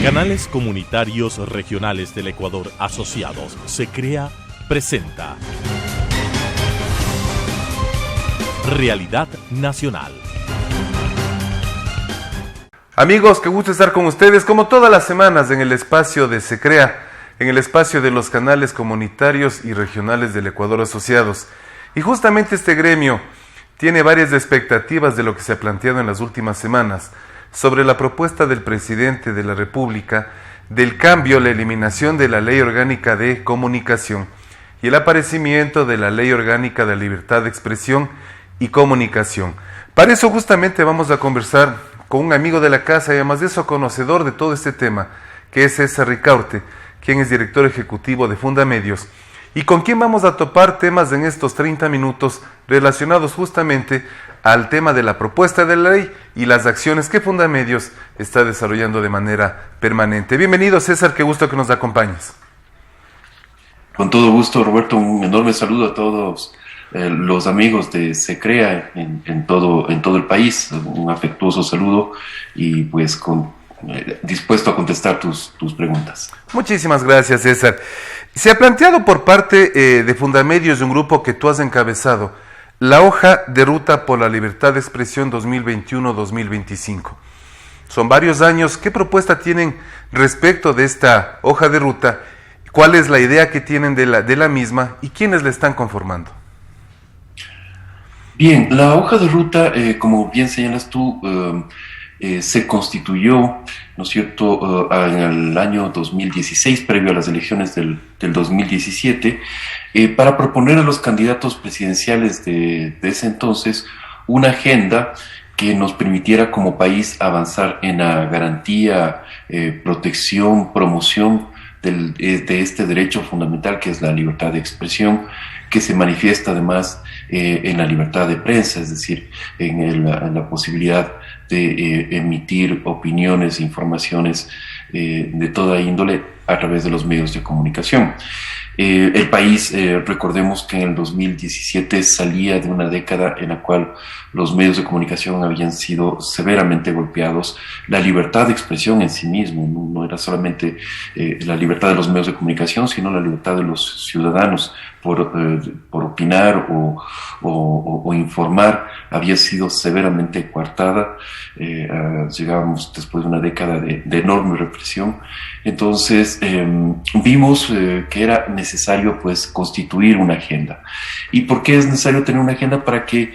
Canales Comunitarios Regionales del Ecuador Asociados, SECREA, presenta Realidad Nacional. Amigos, qué gusto estar con ustedes como todas las semanas en el espacio de SECREA, en el espacio de los canales comunitarios y regionales del Ecuador Asociados. Y justamente este gremio tiene varias expectativas de lo que se ha planteado en las últimas semanas sobre la propuesta del presidente de la República del cambio, la eliminación de la Ley Orgánica de Comunicación y el aparecimiento de la Ley Orgánica de Libertad de Expresión y Comunicación. Para eso justamente vamos a conversar con un amigo de la casa y además de eso conocedor de todo este tema, que es César Ricaurte, quien es director ejecutivo de Fundamedios, y con quien vamos a topar temas en estos 30 minutos relacionados justamente al tema de la propuesta de la ley y las acciones que Fundamedios está desarrollando de manera permanente. Bienvenido, César, qué gusto que nos acompañes. Con todo gusto, Roberto, un enorme saludo a todos los amigos de SECREA en todo el país, un afectuoso saludo y pues dispuesto a contestar tus preguntas. Muchísimas gracias, César. Se ha planteado por parte de Fundamedios, de un grupo que tú has encabezado, la hoja de ruta por la libertad de expresión 2021-2025. Son varios años. ¿Qué propuesta tienen respecto de esta hoja de ruta? ¿Cuál es la idea que tienen de la misma y quiénes la están conformando? Bien, la hoja de ruta, como bien señalas tú, se constituyó, ¿no es cierto?, en el año 2016, previo a las elecciones del 2017, para proponer a los candidatos presidenciales de ese entonces una agenda que nos permitiera como país avanzar en la garantía, protección, promoción de este derecho fundamental que es la libertad de expresión, que se manifiesta además en la libertad de prensa, es decir, en la posibilidad de emitir opiniones, informaciones de toda índole a través de los medios de comunicación. El país, recordemos que en el 2017 salía de una década en la cual los medios de comunicación habían sido severamente golpeados. La libertad de expresión en sí mismo no era solamente la libertad de los medios de comunicación, sino la libertad de los ciudadanos por opinar o informar había sido severamente coartada. Llegábamos después de una década de enorme represión. Entonces vimos que era necesario pues constituir una agenda. ¿Y por qué es necesario tener una agenda? Para que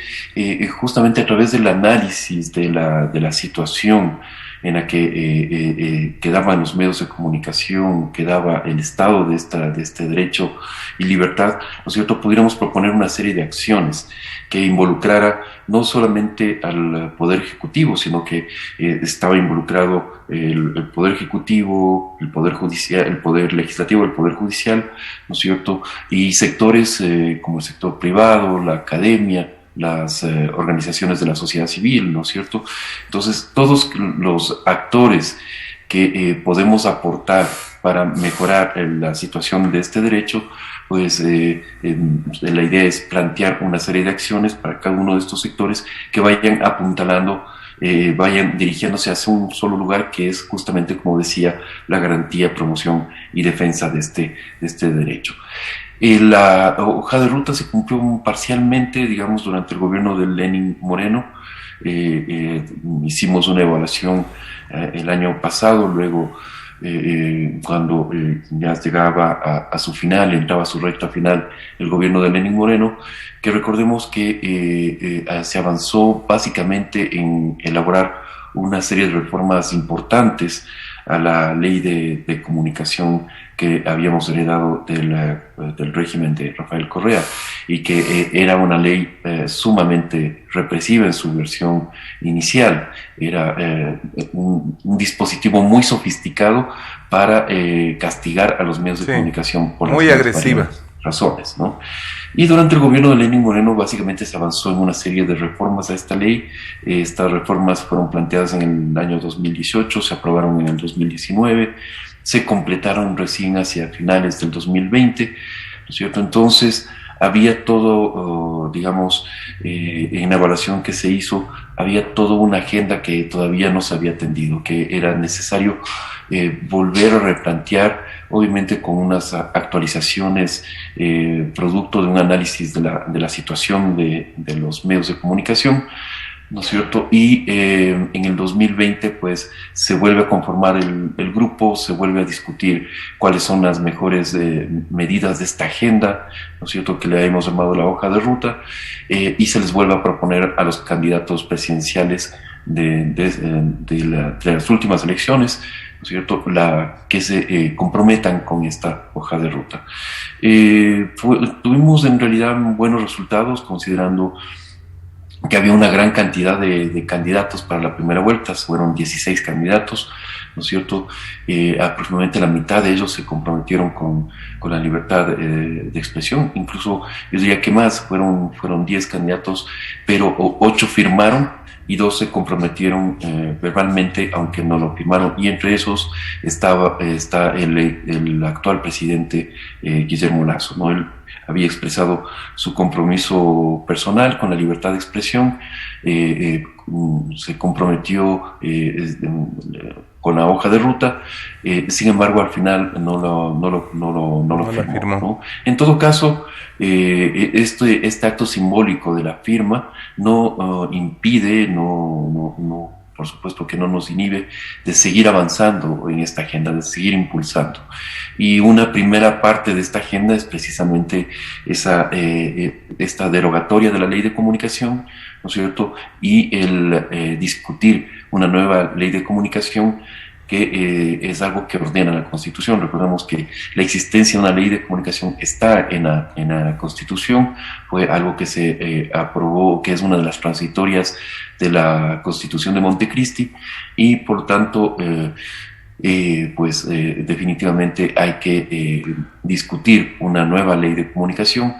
justamente a través del análisis de la situación en la que quedaban los medios de comunicación, quedaba el estado de este derecho y libertad, ¿no es cierto?, pudiéramos proponer una serie de acciones que involucrara no solamente al Poder Ejecutivo, sino que estaba involucrado el Poder Ejecutivo, el Poder Judicial, el Poder Legislativo, el Poder Judicial, ¿no es cierto?, y sectores como el sector privado, la academia, las organizaciones de la sociedad civil, ¿no es cierto? Entonces, todos los actores que podemos aportar para mejorar la situación de este derecho, pues la idea es plantear una serie de acciones para cada uno de estos sectores que vayan apuntalando, vayan dirigiéndose hacia un solo lugar, que es justamente, como decía, la garantía, promoción y defensa de este derecho. La hoja de ruta se cumplió parcialmente, digamos, durante el gobierno de Lenín Moreno. Hicimos una evaluación el año pasado, luego cuando ya llegaba a su final, entraba a su recta final el gobierno de Lenín Moreno, que recordemos que se avanzó básicamente en elaborar una serie de reformas importantes a la ley de comunicación que habíamos heredado del régimen de Rafael Correa y que era una ley sumamente represiva en su versión inicial. Era un dispositivo muy sofisticado para castigar a los medios de comunicación por muy agresiva razones, ¿no? Y durante el gobierno de Lenín Moreno básicamente se avanzó en una serie de reformas a esta ley. Estas reformas fueron planteadas en el año 2018, se aprobaron en el 2019, se completaron recién hacia finales del 2020, ¿no es cierto? Entonces, había todo, digamos, en la evaluación que se hizo, había toda una agenda que todavía no se había atendido, que era necesario volver a replantear, obviamente con unas actualizaciones producto de un análisis de la situación de los medios de comunicación, ¿no es cierto? Y en el 2020 pues se vuelve a conformar el grupo, se vuelve a discutir cuáles son las mejores medidas de esta agenda, ¿no es cierto?, que le hemos llamado la hoja de ruta, y se les vuelve a proponer a los candidatos presidenciales de las últimas elecciones, ¿no es cierto?, que se comprometan con esta hoja de ruta. Tuvimos en realidad buenos resultados, considerando que había una gran cantidad de candidatos para la primera vuelta. Fueron 16 candidatos, ¿no es cierto? Aproximadamente la mitad de ellos se comprometieron con la libertad de expresión. Incluso yo diría que más, fueron 10 candidatos, pero 8 firmaron y 2 se comprometieron verbalmente, aunque no lo firmaron. Y entre esos está el actual presidente Guillermo Lasso, ¿no? Él había expresado su compromiso personal con la libertad de expresión, se comprometió con la hoja de ruta, sin embargo al final no lo firmó, ¿no? En todo caso, este acto simbólico de la firma no impide, por supuesto que no nos inhibe de seguir avanzando en esta agenda, de seguir impulsando. Y una primera parte de esta agenda es precisamente esta derogatoria de la ley de comunicación, ¿no es cierto?, y el discutir una nueva ley de comunicación que es algo que ordena la Constitución. Recordemos que la existencia de una ley de comunicación está en la Constitución, fue algo que se aprobó, que es una de las transitorias de la Constitución de Montecristi, y por tanto definitivamente hay que discutir una nueva ley de comunicación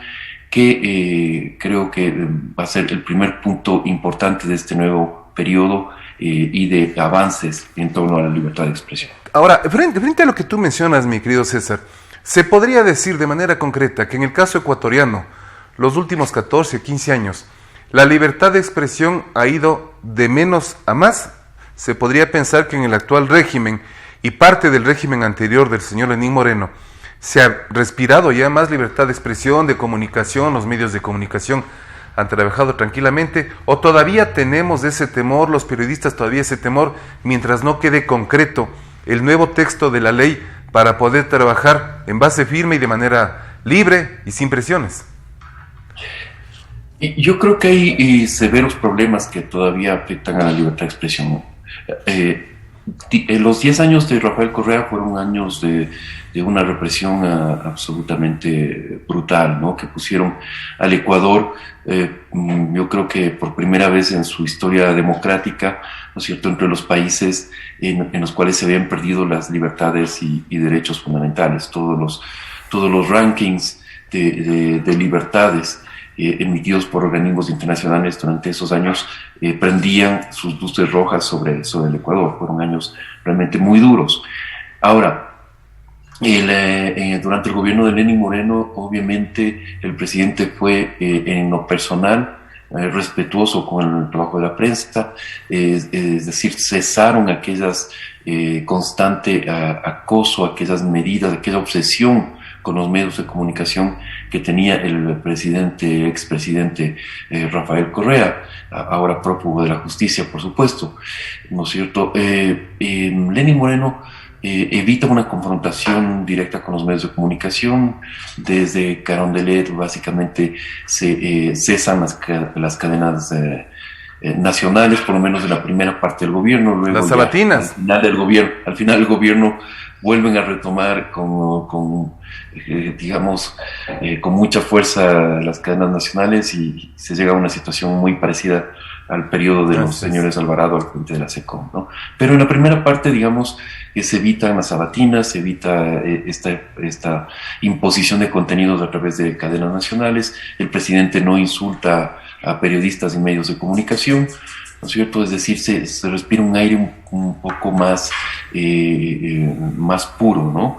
que creo que va a ser el primer punto importante de este nuevo periodo y de avances en torno a la libertad de expresión. Ahora, frente a lo que tú mencionas, mi querido César, ¿se podría decir de manera concreta que en el caso ecuatoriano, los últimos 14 o 15 años, la libertad de expresión ha ido de menos a más? ¿Se podría pensar que en el actual régimen y parte del régimen anterior del señor Lenín Moreno se ha respirado ya más libertad de expresión, de comunicación, los medios de comunicación han trabajado tranquilamente, o todavía tenemos ese temor, los periodistas todavía ese temor, mientras no quede concreto el nuevo texto de la ley para poder trabajar en base firme y de manera libre y sin presiones? Yo creo que hay severos problemas que todavía afectan a la libertad de expresión. Los 10 años de Rafael Correa fueron años de una represión absolutamente brutal, ¿no?, que pusieron al Ecuador, yo creo que por primera vez en su historia democrática, ¿no es cierto?, entre los países en los cuales se habían perdido las libertades y derechos fundamentales. Todos los rankings de libertades emitidos por organismos internacionales durante esos años prendían sus luces rojas sobre el Ecuador. Fueron años realmente muy duros. Ahora, durante el gobierno de Lenín Moreno, obviamente el presidente fue en lo personal respetuoso con el trabajo de la prensa, es decir, cesaron aquellas constante acoso, aquellas medidas, aquella obsesión con los medios de comunicación que tenía el expresidente Rafael Correa, ahora prófugo de la justicia, por supuesto, ¿no es cierto? Lenín Moreno evita una confrontación directa con los medios de comunicación. Desde Carondelet básicamente se cesan las cadenas nacionales, por lo menos de la primera parte del gobierno. Luego las sabatinas. Al final del gobierno vuelven a retomar con mucha fuerza las cadenas nacionales, y se llega a una situación muy parecida al periodo de los señores Alvarado al frente de la SECOM, ¿no? Pero en la primera parte, digamos, se evitan las sabatinas, se evita esta imposición de contenidos a través de cadenas nacionales. El presidente no insulta a periodistas y medios de comunicación, ¿no es cierto? Es decir, se respira un aire un poco más puro, ¿no?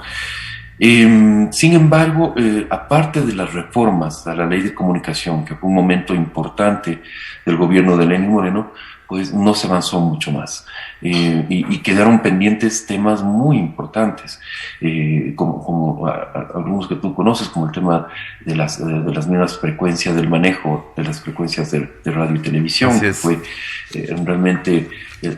Sin embargo, aparte de las reformas a la ley de comunicación, que fue un momento importante del gobierno de Lenín Moreno, pues no se avanzó mucho más. Y quedaron pendientes temas muy importantes, como algunos que tú conoces, como el tema de las mismas frecuencias, del manejo de las frecuencias de radio y televisión, que fue realmente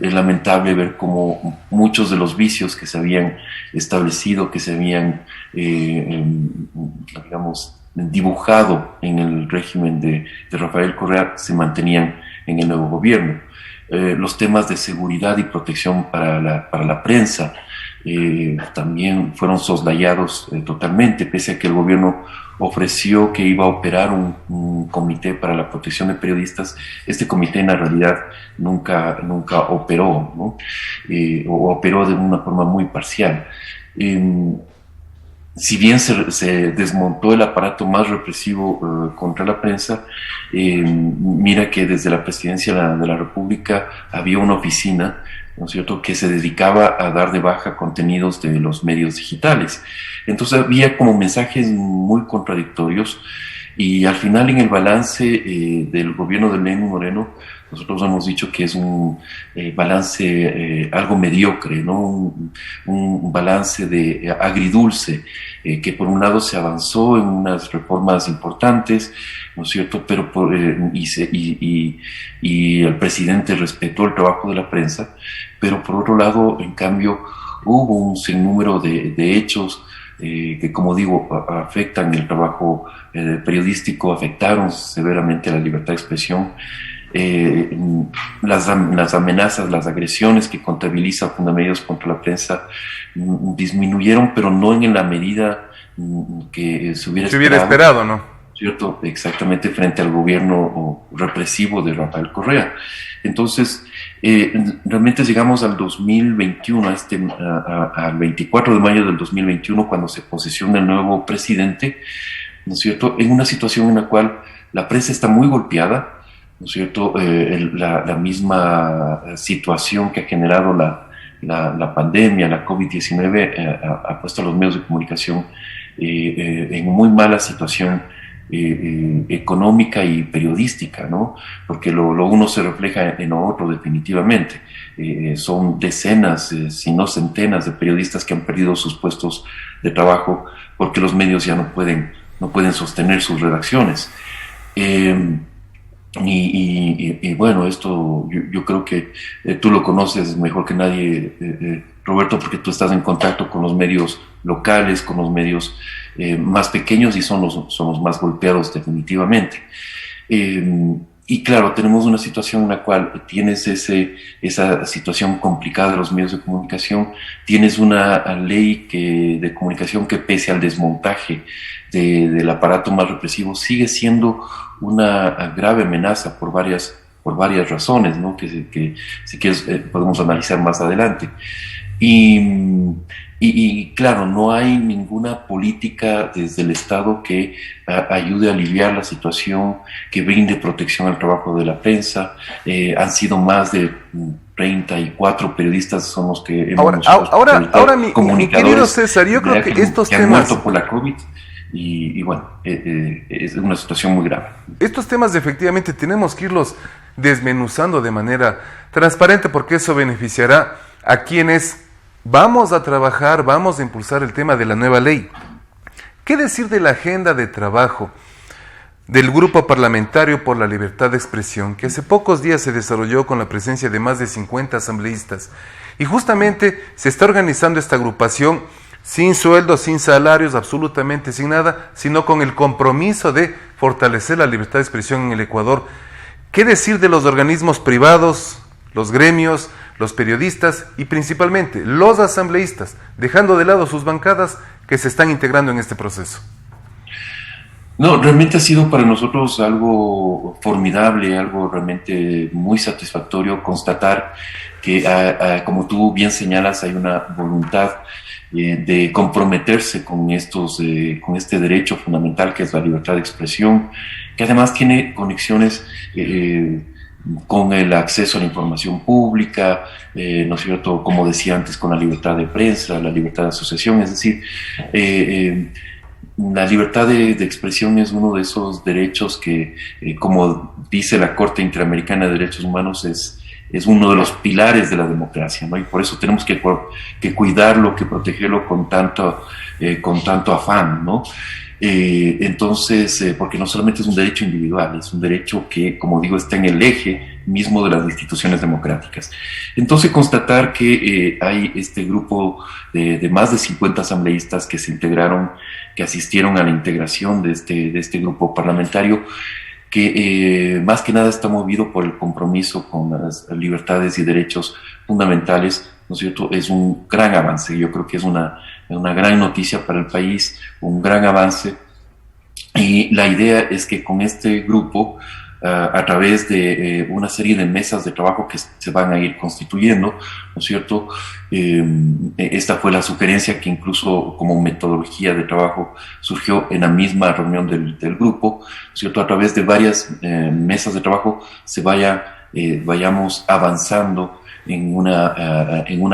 lamentable ver cómo muchos de los vicios que se habían establecido, que se habían, digamos, dibujado en el régimen de Rafael Correa, se mantenían en el nuevo gobierno. Los temas de seguridad y protección para la prensa también fueron soslayados totalmente, pese a que el gobierno ofreció que iba a operar un comité para la protección de periodistas. Este comité en la realidad nunca operó, ¿no? O operó de una forma muy parcial. Si bien se desmontó el aparato más represivo contra la prensa, mira que desde la presidencia de la República había una oficina, ¿no es cierto?, que se dedicaba a dar de baja contenidos de los medios digitales. Entonces había como mensajes muy contradictorios, y al final, en el balance del gobierno de Lenín Moreno, nosotros hemos dicho que es un balance algo mediocre, ¿no? Un balance de agridulce, que por un lado se avanzó en unas reformas importantes, ¿no es cierto?, pero y el presidente respetó el trabajo de la prensa, pero por otro lado, en cambio, hubo un sinnúmero de hechos que, como digo, afectan el trabajo periodístico, afectaron severamente la libertad de expresión. Las amenazas, las agresiones que contabiliza Fundamedios contra la prensa disminuyeron, pero no en la medida que se hubiera esperado, ¿no? ¿Cierto? Exactamente, frente al gobierno represivo de Rafael Correa. Entonces, realmente llegamos al 2021, al 24 de mayo del 2021, cuando se posesiona el nuevo presidente, ¿no es cierto?, en una situación en la cual la prensa está muy golpeada, ¿no es cierto?, la misma situación que ha generado la pandemia, la COVID-19, ha puesto a los medios de comunicación en muy mala situación económica y periodística, ¿no? Porque lo uno se refleja en lo otro definitivamente. Son decenas, si no centenas de periodistas que han perdido sus puestos de trabajo porque los medios ya no pueden sostener sus redacciones. Y bueno, esto yo creo que tú lo conoces mejor que nadie, Roberto, porque tú estás en contacto con los medios locales, con los medios más pequeños, y son los más golpeados definitivamente. Y claro, tenemos una situación en la cual tienes esa situación complicada de los medios de comunicación, tienes una ley de comunicación que, pese al desmontaje del aparato más represivo, sigue siendo una grave amenaza por varias razones, ¿no?, que si quieres podemos analizar más adelante. Y claro, no hay ninguna política desde el Estado que ayude a aliviar la situación, que brinde protección al trabajo de la prensa. Han sido más de 34 periodistas son los que hemos... Ahora mi querido César, yo creo que estos que temas... han muerto por la COVID. Y bueno, es una situación muy grave. Estos temas efectivamente tenemos que irlos desmenuzando de manera transparente, porque eso beneficiará a quienes vamos a trabajar, vamos a impulsar el tema de la nueva ley. ¿Qué decir de la agenda de trabajo del Grupo Parlamentario por la Libertad de Expresión, que hace pocos días se desarrolló con la presencia de más de 50 asambleístas? Y justamente se está organizando esta agrupación sin sueldos, sin salarios, absolutamente sin nada, sino con el compromiso de fortalecer la libertad de expresión en el Ecuador. ¿Qué decir de los organismos privados, los gremios, los periodistas y principalmente los asambleístas, dejando de lado sus bancadas, que se están integrando en este proceso? No, realmente ha sido para nosotros algo formidable, algo realmente muy satisfactorio constatar que, como tú bien señalas, hay una voluntad de comprometerse con este derecho fundamental que es la libertad de expresión, que además tiene conexiones con el acceso a la información pública, ¿no es cierto?, como decía antes, con la libertad de prensa, la libertad de asociación, es decir, la libertad de expresión es uno de esos derechos que, como dice la Corte Interamericana de Derechos Humanos, es uno de los pilares de la democracia, ¿no? Y por eso tenemos que cuidarlo, que protegerlo con tanto afán, ¿no? Entonces, porque no solamente es un derecho individual, es un derecho que, como digo, está en el eje mismo de las instituciones democráticas. Entonces, constatar que hay este grupo de más de 50 asambleístas que se integraron, que asistieron a la integración de este grupo parlamentario, que más que nada está movido por el compromiso con las libertades y derechos fundamentales, ¿no es cierto? Es un gran avance. Yo creo que es una gran noticia para el país, un gran avance, y la idea es que con este grupo, a través de una serie de mesas de trabajo que se van a ir constituyendo, ¿no es cierto? Esta fue la sugerencia que incluso como metodología de trabajo surgió en la misma reunión del grupo, ¿no es cierto? A través de varias mesas de trabajo vayamos avanzando en una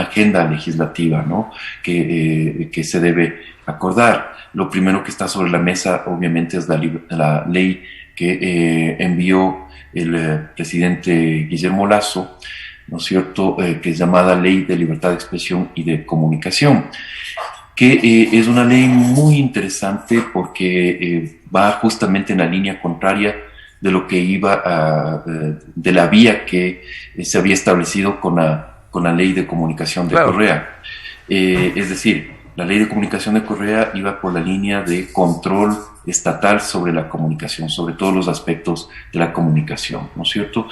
agenda legislativa, ¿no? que se debe acordar. Lo primero que está sobre la mesa, obviamente, es la ley que envió el presidente Guillermo Lasso, ¿no es cierto?, que es llamada Ley de Libertad de Expresión y de Comunicación, que es una ley muy interesante porque va justamente en la línea contraria de lo que iba de la vía que se había establecido con la Ley de Comunicación de Correa. Es decir, la Ley de Comunicación de Correa iba por la línea de control estatal sobre la comunicación, sobre todos los aspectos de la comunicación, ¿no es cierto?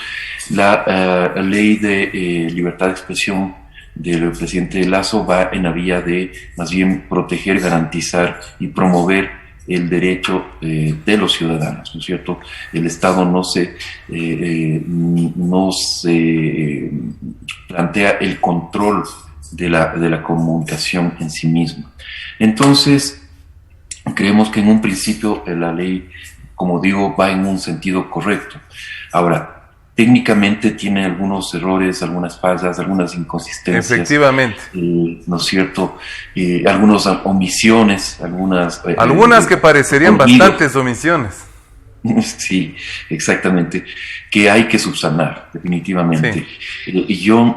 La Ley de Libertad de Expresión del presidente Lasso va en la vía de más bien proteger, garantizar y promover el derecho de los ciudadanos, ¿no es cierto? El Estado no se plantea el control de la comunicación en sí misma. Entonces, creemos que en un principio la ley, como digo, va en un sentido correcto. Ahora, técnicamente tiene algunos errores, algunas fallas, algunas inconsistencias. Efectivamente. ¿No es cierto? Algunas omisiones, algunas que parecerían bastantes omisiones. Sí, exactamente. Que hay que subsanar, definitivamente. Sí. Y yo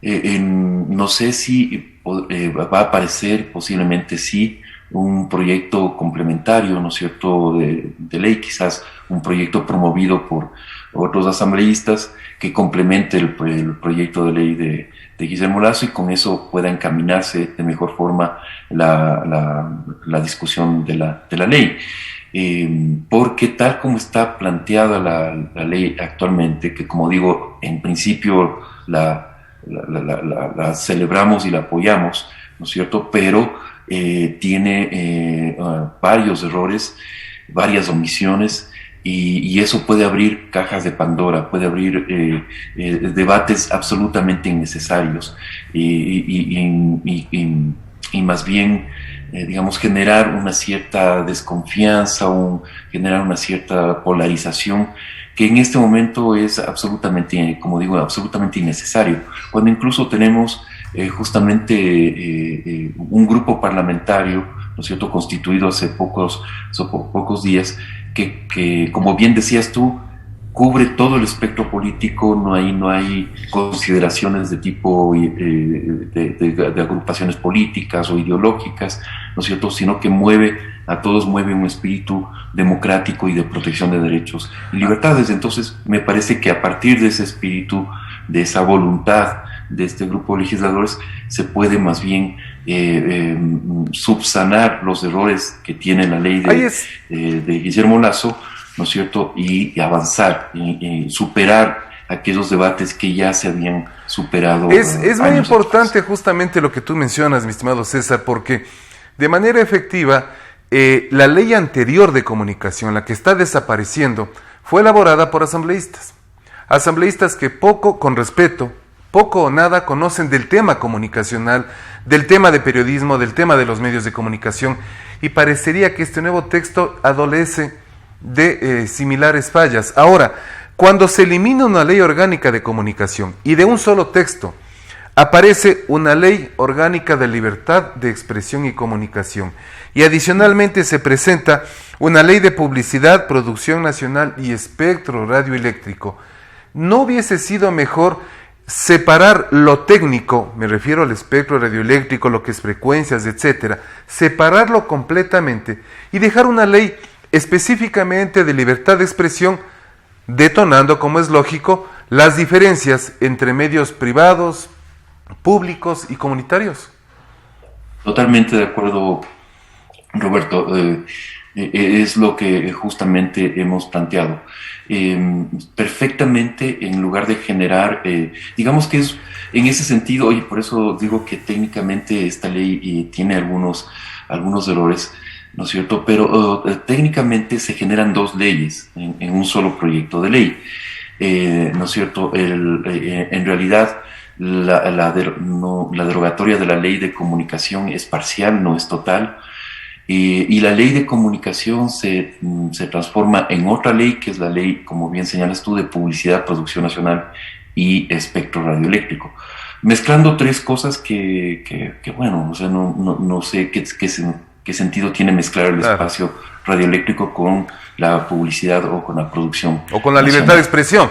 no sé si va a aparecer, posiblemente sí, un proyecto complementario, ¿no es cierto?, de ley, quizás un proyecto promovido por otros asambleístas que complemente el proyecto de ley de Guillermo Lasso, y con eso pueda encaminarse de mejor forma la discusión de la ley. Porque tal como está planteada la ley actualmente, que como digo, en principio la celebramos y la apoyamos, ¿no es cierto?, pero tiene varios errores, varias omisiones, y eso puede abrir cajas de Pandora, puede abrir debates absolutamente innecesarios y más bien, digamos, generar una cierta desconfianza o generar una cierta polarización que en este momento es absolutamente, como digo, absolutamente innecesario, cuando incluso tenemos justamente un grupo parlamentario, ¿no es cierto?, constituido hace pocos días, que como bien decías tú, cubre todo el espectro político. No hay consideraciones de tipo de agrupaciones políticas o ideológicas, ¿no es cierto?, sino que mueve un espíritu democrático y de protección de derechos y libertades. Entonces, me parece que a partir de ese espíritu, de esa voluntad de este grupo de legisladores, se puede más bien subsanar los errores que tiene la ley de Guillermo Lasso, ¿no es cierto?, y avanzar y superar aquellos debates que ya se habían superado. Es muy importante justamente lo que tú mencionas, mi estimado César, porque de manera efectiva la ley anterior de comunicación, la que está desapareciendo, fue elaborada por asambleístas que con respeto, poco o nada conocen del tema comunicacional, del tema de periodismo, del tema de los medios de comunicación, y parecería que este nuevo texto adolece de similares fallas. Ahora, Cuando se elimina una ley orgánica de comunicación y de un solo texto aparece una ley orgánica de libertad de expresión y comunicación, y adicionalmente se presenta una ley de publicidad, producción nacional y espectro radioeléctrico, ¿no hubiese sido mejor separar lo técnico, me refiero al espectro radioeléctrico, lo que es frecuencias, etcétera, separarlo completamente y dejar una ley específicamente de libertad de expresión, detonando, como es lógico, las diferencias entre medios privados, públicos y comunitarios? Totalmente de acuerdo, Roberto. Es lo que justamente hemos planteado. Perfectamente, en lugar de generar, digamos que es en ese sentido, y por eso digo que técnicamente esta ley tiene algunos errores, ¿no es cierto? Pero técnicamente se generan dos leyes en un solo proyecto de ley, ¿no es cierto? En realidad, la derogatoria de la ley de comunicación es parcial, no es total. Y la ley de comunicación se transforma en otra ley, que es la ley, como bien señalas tú, de publicidad, producción nacional y espectro radioeléctrico. Mezclando tres cosas que bueno, o sea, no sé qué sentido tiene mezclar el espacio radioeléctrico con la publicidad o con la producción. O con la libertad de expresión.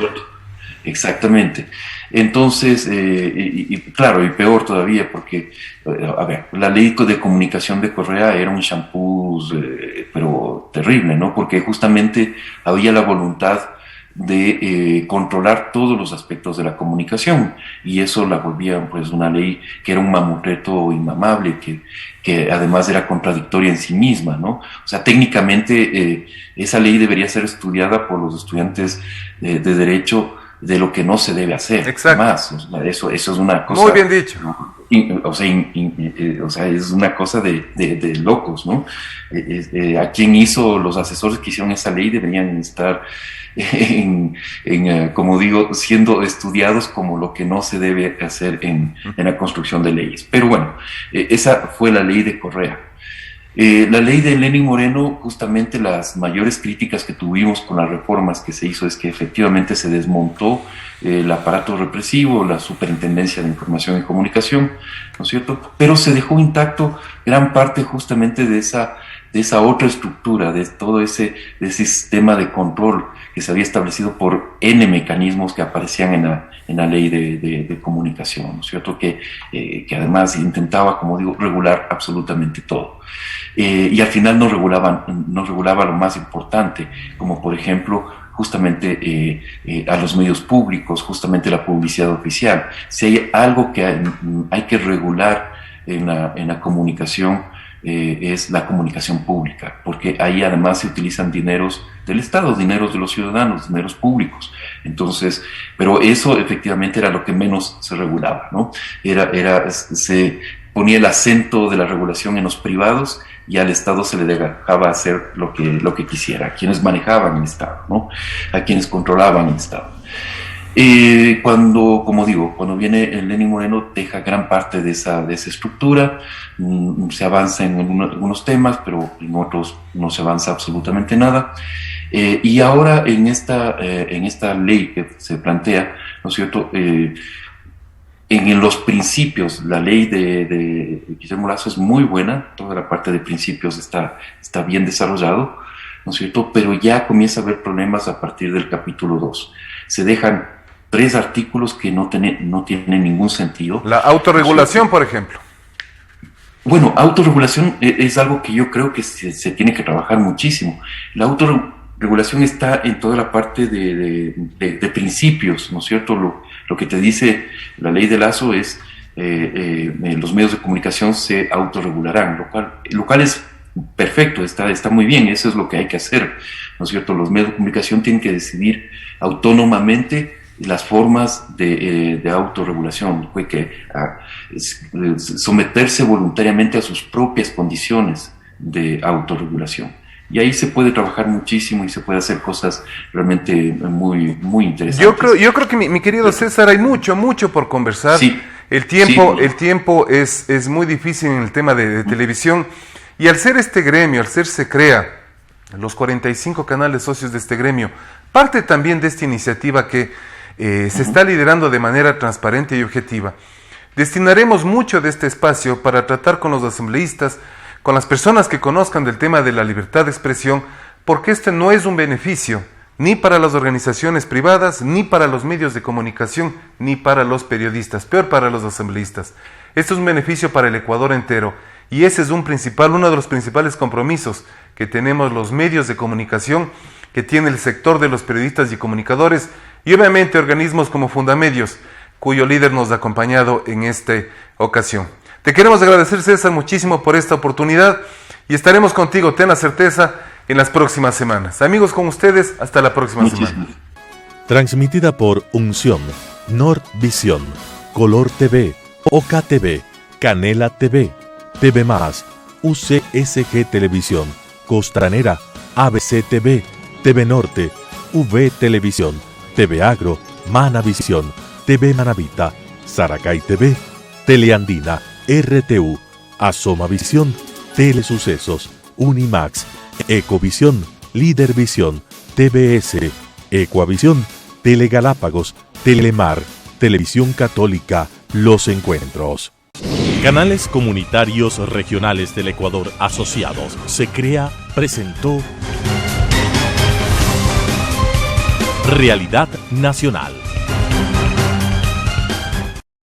Exactamente. Entonces, claro, y peor todavía, porque, a ver, la ley de comunicación de Correa era un champús, pero terrible, ¿no? Porque justamente había la voluntad de controlar todos los aspectos de la comunicación, y eso la volvía pues una ley que era un mamotreto inmamable, que además era contradictoria en sí misma, ¿no? O sea, técnicamente esa ley debería ser estudiada por los estudiantes de derecho, de lo que no se debe hacer. Exacto. Más. O sea, eso es una cosa... Muy bien dicho. O sea, es una cosa de locos, ¿no? A quien hizo, los asesores que hicieron esa ley deberían estar como digo, siendo estudiados como lo que no se debe hacer en la construcción de leyes. Pero bueno, esa fue la ley de Correa. La ley de Lenín Moreno, justamente las mayores críticas que tuvimos con las reformas que se hizo es que efectivamente se desmontó el aparato represivo, la Superintendencia de Información y Comunicación, ¿no es cierto? Pero se dejó intacto gran parte justamente de esa otra estructura, de todo ese sistema de control que se había establecido por N mecanismos que aparecían en la ley de comunicación, ¿no es cierto? Que además intentaba, como digo, regular absolutamente todo. Y al final no regulaba lo más importante, como por ejemplo justamente a los medios públicos, justamente la publicidad oficial. Si hay algo que hay que regular en la comunicación, es la comunicación pública, porque ahí además se utilizan dineros del Estado, dineros de los ciudadanos, dineros públicos. Entonces, pero eso efectivamente era lo que menos se regulaba, ¿no? Se ponía el acento de la regulación en los privados, y al Estado se le dejaba hacer lo que quisiera, a quienes manejaban el Estado, ¿no? A quienes controlaban el Estado. Cuando viene el Lenín Moreno, deja gran parte de esa estructura, se avanza en algunos temas, pero en otros no se avanza absolutamente nada. Y ahora en esta ley que se plantea, ¿no es cierto?, en los principios, la ley de Guillermo Lasso es muy buena, toda la parte de principios está bien desarrollado, ¿no es cierto?, pero ya comienza a haber problemas a partir del capítulo 2. Se dejan 3 artículos que no tienen ningún sentido. La autorregulación, por ejemplo. Bueno, autorregulación es algo que yo creo que se tiene que trabajar muchísimo. La autorregulación está en toda la parte de principios, ¿no es cierto? Lo que te dice la ley de Lasso es los medios de comunicación se autorregularán, lo cual es perfecto, está muy bien, eso es lo que hay que hacer, ¿no es cierto? Los medios de comunicación tienen que decidir autónomamente las formas de autorregulación, someterse voluntariamente a sus propias condiciones de autorregulación. Y ahí se puede trabajar muchísimo y se puede hacer cosas realmente muy, muy interesantes. Yo creo que mi querido César, hay mucho por conversar. Sí. El tiempo es muy difícil en el tema de televisión. Y al ser este gremio, al ser SECREA, los 45 canales socios de este gremio Parte también de esta iniciativa que se está liderando de manera transparente y objetiva. Destinaremos mucho de este espacio para tratar con los asambleístas, con las personas que conozcan del tema de la libertad de expresión, porque este no es un beneficio ni para las organizaciones privadas, ni para los medios de comunicación, ni para los periodistas, peor para los asambleístas. Esto es un beneficio para el Ecuador entero, y ese es uno de los principales compromisos que tenemos los medios de comunicación, que tiene el sector de los periodistas y comunicadores, y obviamente organismos como Fundamedios, cuyo líder nos ha acompañado en esta ocasión. Te queremos agradecer, César, muchísimo por esta oportunidad, y estaremos contigo, ten la certeza, en las próximas semanas. Amigos, con ustedes, hasta la próxima semana. Transmitida por Unción, Nordvisión, Color TV, Oca TV, Canela TV, TV+, UCSG Televisión, Costranera, ABC TV, TV Norte, V Televisión, TV Agro, Manavisión, TV Manavita, Saracay TV, Teleandina, RTU, Asomavisión, Telesucesos, Unimax, Ecovisión, Lidervisión, TVS, Ecuavisión, Telegalápagos, Telemar, Televisión Católica, Los Encuentros. Canales Comunitarios Regionales del Ecuador Asociados. Se crea, presentó Realidad Nacional.